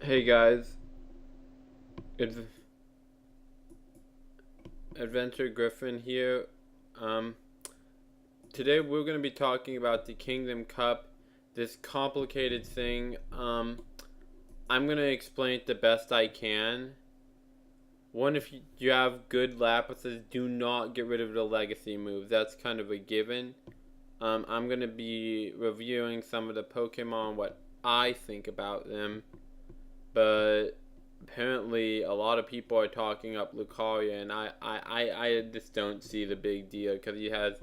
Hey guys, it's Adventure Griffin here. Um, Today we're going to be talking about the Kingdom Cup, this complicated thing. I'm going to explain it the best I can. One, if you have good Lapises, do not get rid of the legacy moves. That's kind of a given. I'm going to be reviewing some of the Pokemon, what I think about them. But apparently a lot of people are talking up Lucaria, and I just don't see the big deal because he has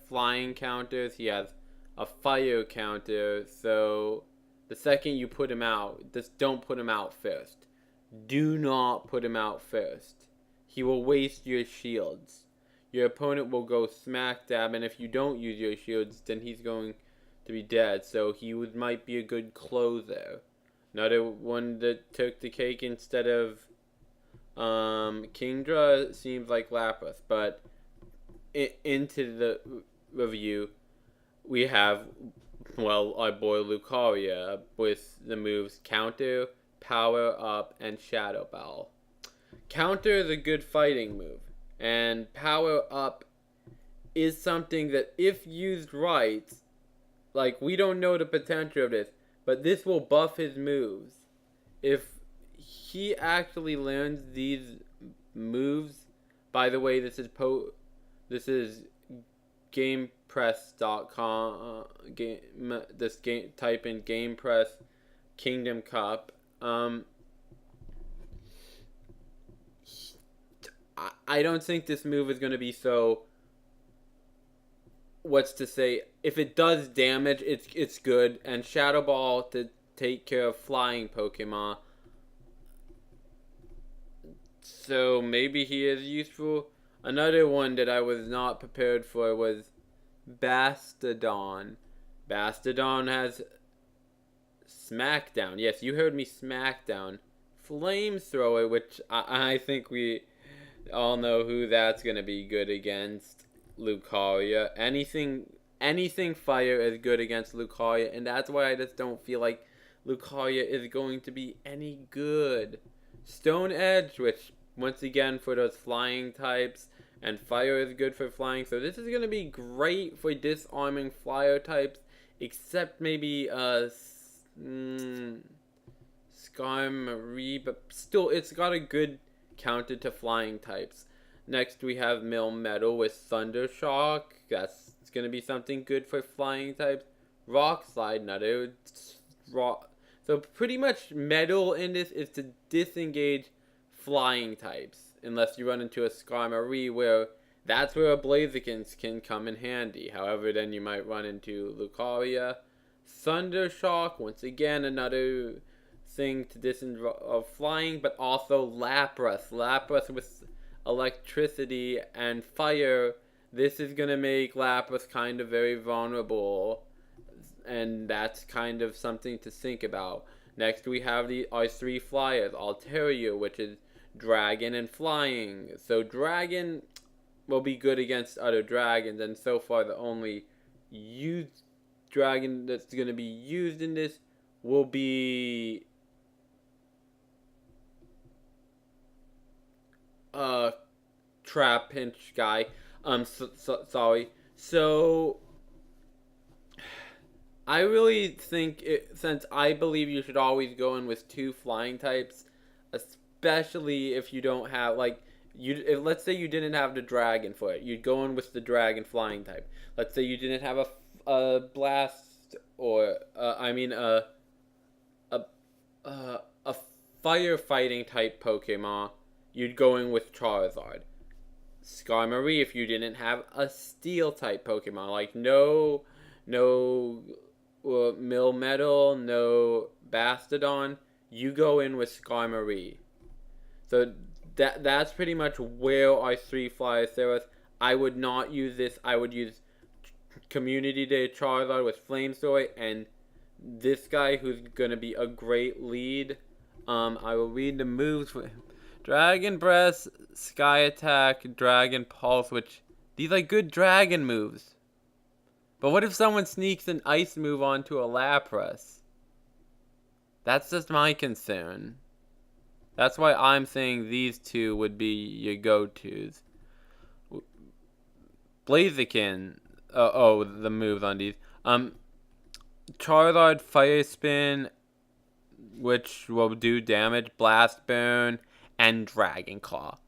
flying counters, he has a fire counter, so the second you put him out, just don't put him out first. Do not put him out first. He will waste your shields. Your opponent will go smack dab, and if you don't use your shields, then he's going to be dead, so might be a good closer. Another one that took the cake instead of Kingdra seems like Lapras, but into the review, we have, well, our boy Lucaria with the moves Counter, Power Up, and Shadow Ball. Counter is a good fighting move, and Power Up is something that, if used right, like, we don't know the potential of this, but this will buff his moves. If he actually learns these moves, by the way, this is GamePress.com. Type in GamePress Kingdom Cup. I don't think this move is going to be so. What's to say? If it does damage, it's good. And Shadow Ball to take care of flying Pokemon. So maybe he is useful. Another one that I was not prepared for was Bastodon. Bastodon has Smackdown. Yes, you heard me, Smackdown. Flamethrower, which I think we all know who that's going to be good against. Lucaria. Anything fire is good against Lucaria, and that's why I just don't feel like Lucaria is going to be any good. Stone Edge, which once again for those flying types, and fire is good for flying, so this is going to be great for disarming flyer types, except maybe Skarmory, but still it's got a good counter to flying types. Next, we have Metal with Thunder Shock. That's going to be something good for flying types. Rock Slide, another rock. So pretty much Metal in this is to disengage flying types, unless you run into a Skarmory, where that's where a Blaziken can come in handy. However, then you might run into Lucaria. Thunder Shock, once again, another thing to disengage flying, but also Lapras. Lapras with electricity and fire. This is going to make Lapras kind of very vulnerable, and that's kind of something to think about. Next, we have our three flyers. Altaria, which is Dragon and Flying. So Dragon will be good against other dragons, and so far the only used dragon that's going to be used in this will be Trap Pinch guy. Sorry. So I really think since I believe you should always go in with two flying types, especially if you don't have let's say you didn't have the dragon for it, you'd go in with the dragon flying type. Let's say you didn't have a blast or a firefighting type Pokemon, you'd go in with Charizard. Skarmory, if you didn't have a steel type Pokemon, like no Metal, no Bastodon, you go in with Skarmory. So that's pretty much where our three flyers there was. I would not use this. I would use Community Day Charizard with Flamethrower, and this guy who's gonna be a great lead. I will read the moves for him. Dragon Breath, Sky Attack, Dragon Pulse, which these are good dragon moves. But what if someone sneaks an ice move onto a Lapras? That's just my concern. That's why I'm saying these two would be your go-tos. Blaziken. The moves on these. Charizard Fire Spin, which will do damage, Blast Burn, and Dragon Claw.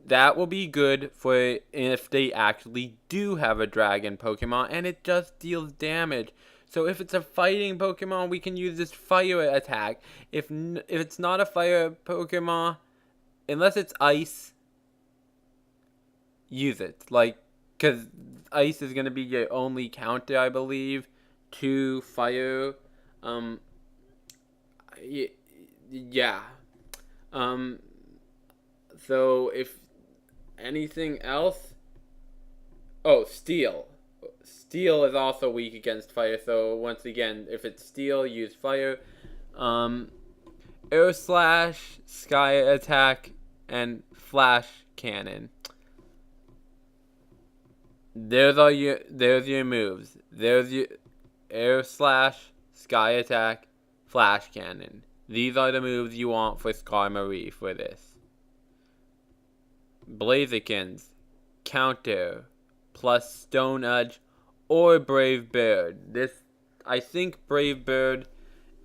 That will be good for if they actually do have a dragon Pokemon and it just deals damage. So if it's a fighting Pokemon, we can use this fire attack. If it's not a fire Pokemon, unless it's ice, use it. Like, because ice is going to be your only counter, I believe, to fire. Yeah. So if anything else, steel. Steel is also weak against fire. So once again, if it's steel, use fire. Air Slash, Sky Attack, and Flash Cannon. There's your moves. There's your Air Slash, Sky Attack, Flash Cannon. These are the moves you want for Skarmory for this. Blazikens, counter, plus Stone Edge, or Brave Bird. I think Brave Bird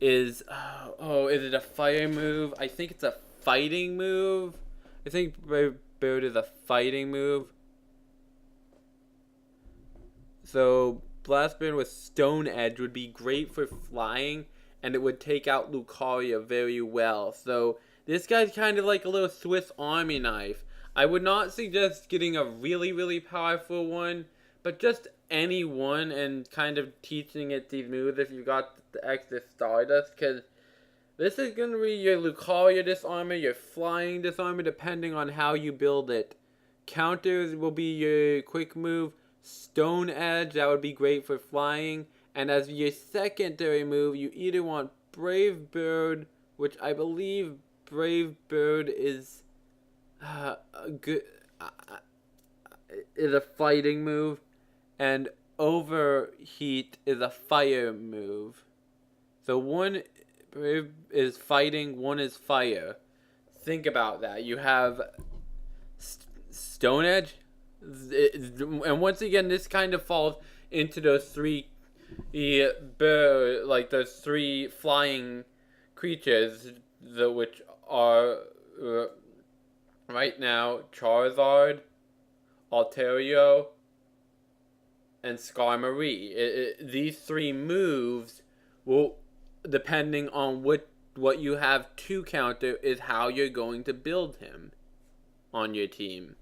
is, is it a fire move? I think it's a fighting move. I think Brave Bird is a fighting move. So Blast Bird with Stone Edge would be great for flying, and it would take out Lucario very well. So this guy's kind of like a little Swiss Army knife. I would not suggest getting a really, really powerful one, but just any one and kind of teaching it these moves if you got the extra Stardust, because this is going to be your Lucario Disarmer, your Flying Disarmer, depending on how you build it. Counters will be your quick move. Stone Edge, that would be great for flying. And as your secondary move, you either want Brave Bird, which I believe Brave Bird is is a fighting move, and Overheat is a fire move. So one is fighting, one is fire. Think about that. You have Stone Edge, and once again, this kind of falls into those three those three flying creatures, which are right now Charizard, Altario, and Skarmory. These three moves will, depending on what you have to counter, is how you're going to build him on your team.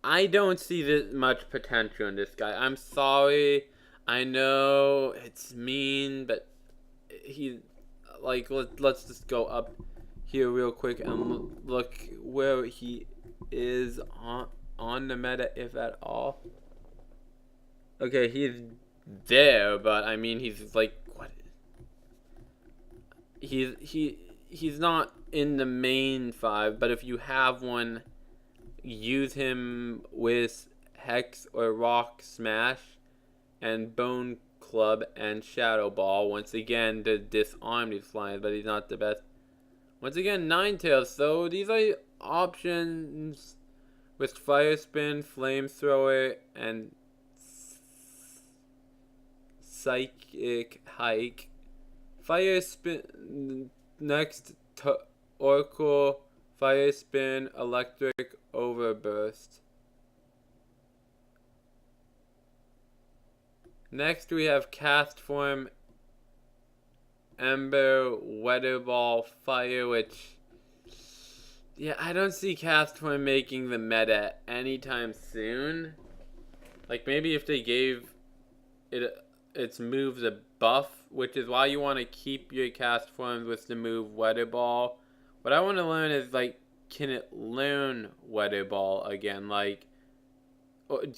I don't see this much potential in this guy. I'm sorry. I know it's mean, but let's just go up here real quick and look where he is on the meta, if at all. Okay, he's there, but I mean, he's like, what? He's not in the main 5, but if you have one, use him with Hex or Rock Smash and Bone Club and Shadow Ball once again to disarm these flyers, but he's not the best. Once again, Ninetales. So these are options with Fire Spin, Flamethrower, and Psychic Hike. Fire Spin next to Oracle, Fire Spin, Electric Overburst. Next we have Cast Form, Ember, Weather Ball, Fire, which, yeah, I don't see Cast Form making the meta anytime soon. Like, maybe if they gave its moves a buff, which is why you want to keep your Cast Forms with the move Weather Ball. What I want to learn is, like, can it learn Weather Ball again? Like,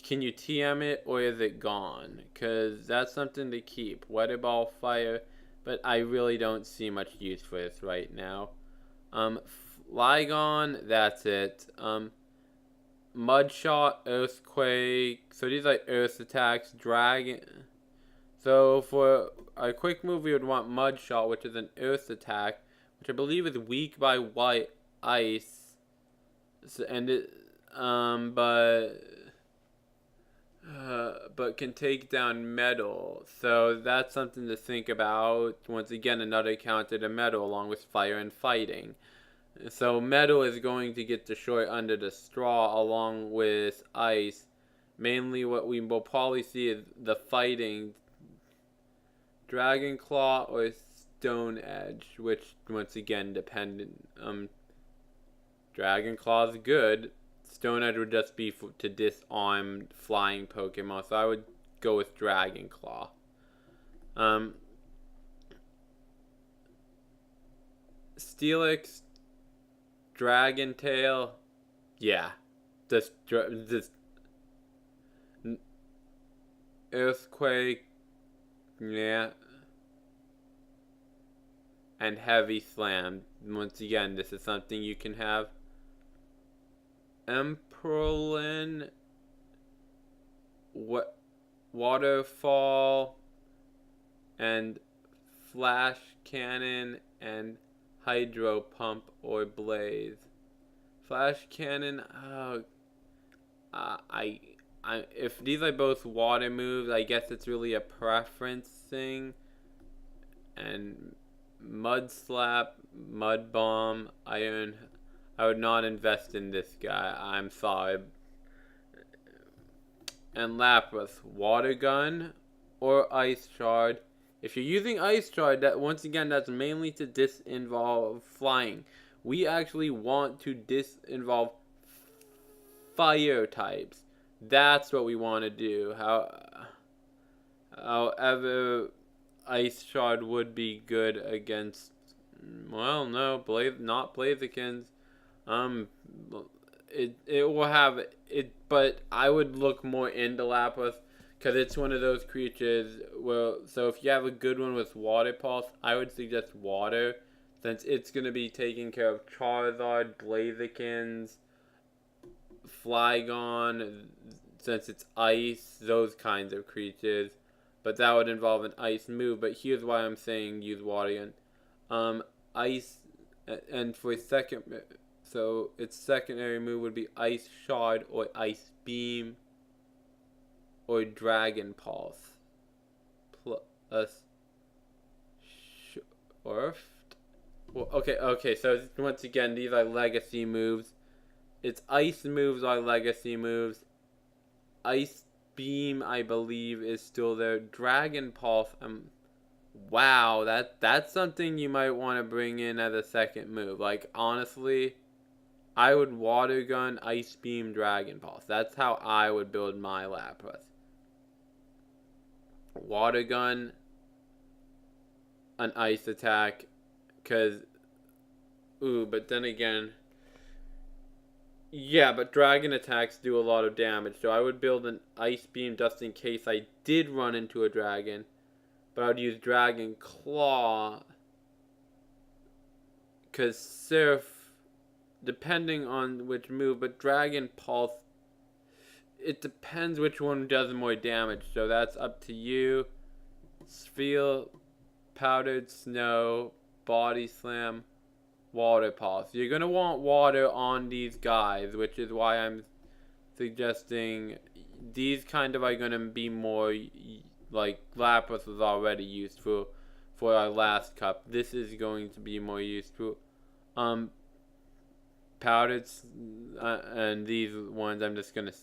can you TM it, or is it gone? Because that's something to keep. Weather Ball, Fire, but I really don't see much use for this right now. Flygon, that's it. Mud Shot, Earthquake. So these are Earth attacks. Dragon. So for a quick move, we would want Mud Shot, which is an Earth attack, which I believe is weak by white ice. So, and it, but can take down metal. So that's something to think about. Once again, another counter to metal along with fire and fighting. So metal is going to get destroyed under the straw along with ice. Mainly what we will probably see is the fighting Dragon Claw or Stone Edge, which once again dependent. Dragon Claw is good. Stone Edge would just be to disarm flying Pokemon, so I would go with Dragon Claw. Steelix, Dragon Tail, yeah, this Earthquake, yeah, and Heavy Slam. Once again, this is something you can have. Emperlin, Waterfall, and Flash Cannon, and Hydro Pump or Blaze. Flash Cannon, if these are both water moves, I guess it's really a preference thing. And Mud Slap, Mud Bomb, Iron, I would not invest in this guy. I'm sorry. And Lapras, Water Gun or Ice Shard. If you're using Ice Shard, that once again, that's mainly to disinvolve flying. We actually want to disinvolve fire types. That's what we want to do. However, Ice Shard would be good against, well, no, not Blazikins. It will have it, but I would look more into Lapras because it's one of those creatures. Well, so if you have a good one with Water Pulse, I would suggest Water, since it's gonna be taking care of Charizard, Blazikins, Flygon, since it's ice, those kinds of creatures. But that would involve an ice move. But here's why I'm saying use Water Gun. Ice, and for second, so its secondary move would be Ice Shard or Ice Beam or Dragon Pulse plus Shorft. Well, okay. So once again, these are legacy moves. Its ice moves are legacy moves. Ice Beam, I believe, is still there. Dragon Pulse, wow, that's something you might want to bring in as a second move. Like, honestly, I would Water Gun, Ice Beam, Dragon Pulse. That's how I would build my Lapras. Water Gun, an Ice attack, because, but then again, yeah, but Dragon attacks do a lot of damage, so I would build an Ice Beam just in case I did run into a Dragon. But I would use Dragon Claw, because Surf, depending on which move, but Dragon Pulse, it depends which one does more damage, so that's up to you. Sphere, Powdered Snow, Body Slam, Water Pulse. You're going to want water on these guys, which is why I'm suggesting these kind of are going to be more like Lapras was already useful for our last cup. This is going to be more useful. Powdered, and these ones I'm just going to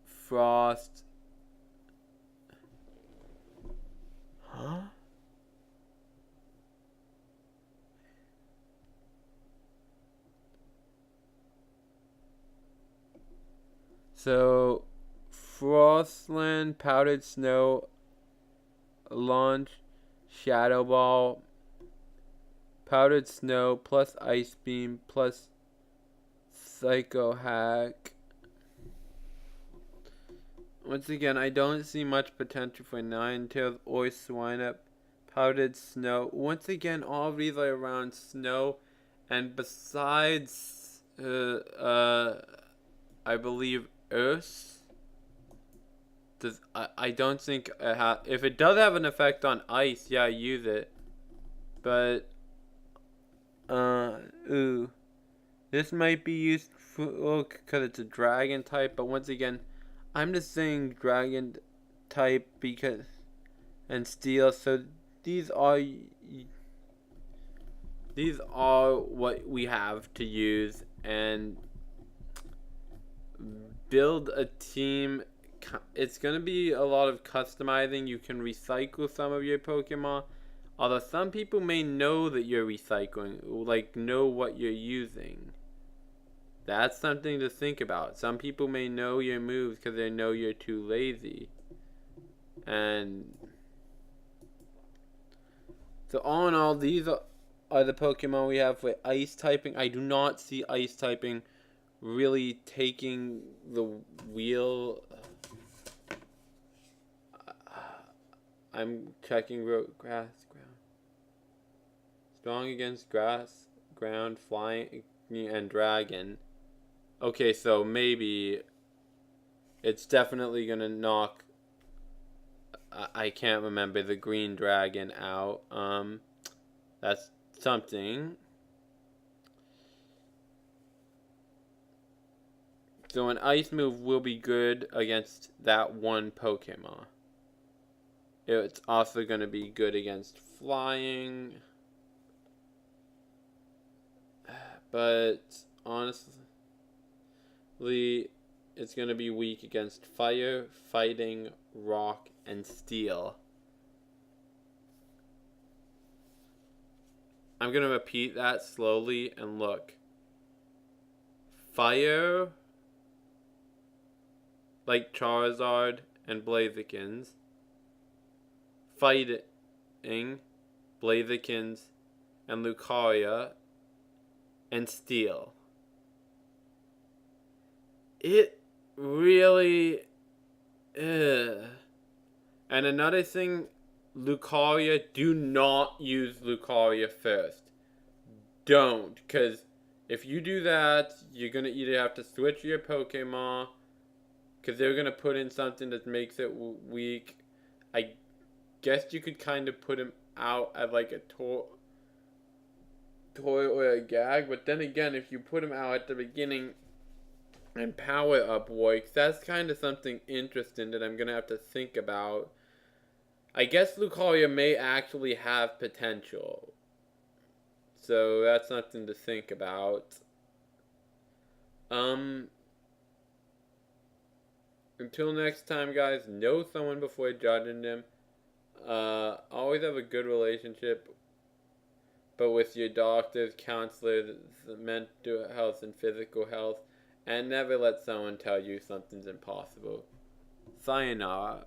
Frost. Huh? So, Frostland, Powdered Snow, Launch, Shadow Ball, Powdered Snow, plus Ice Beam, plus Psycho Hack. Once again, I don't see much potential for Ninetales or Swinub. Powdered Snow. Once again, all of these are around snow, and besides, I believe Earth. I don't think if it does have an effect on ice, yeah, use it. But ooh, this might be used for because it's a dragon type. But once again, I'm just saying dragon type because and steel. So these are these are what we have to use and build a team. It's going to be a lot of customizing. You can recycle some of your Pokemon. Although some people may know that you're recycling, like know what you're using. That's something to think about. Some people may know your moves because they know you're too lazy. And so all in all, these are the Pokemon we have with ice typing. I do not see ice typing really taking the wheel. I'm checking grass, ground. Strong against grass, ground, flying, and dragon. Okay, so maybe it's definitely gonna knock. I can't remember the green dragon out. That's something. So an ice move will be good against that one Pokemon. It's also going to be good against flying. But honestly, it's going to be weak against fire, fighting, rock, and steel. I'm going to repeat that slowly and look. Fire, like Charizard and Blazikins. Fighting, Blazikins, and Lucaria, and steel. It really... And another thing, Lucaria, do not use Lucaria first. Don't, because if you do that, you're going to either have to switch your Pokemon, because they're going to put in something that makes it weak. I guess you could kind of put him out as like a toy or a gag, but then again, if you put him out at the beginning and power up works, that's kind of something interesting that I'm going to have to think about. I guess Lucaria may actually have potential, so that's something to think about. Until next time, guys, know someone before judging them. Always have a good relationship, but with your doctors, counselors, mental health and physical health, and never let someone tell you something's impossible. Sayonara.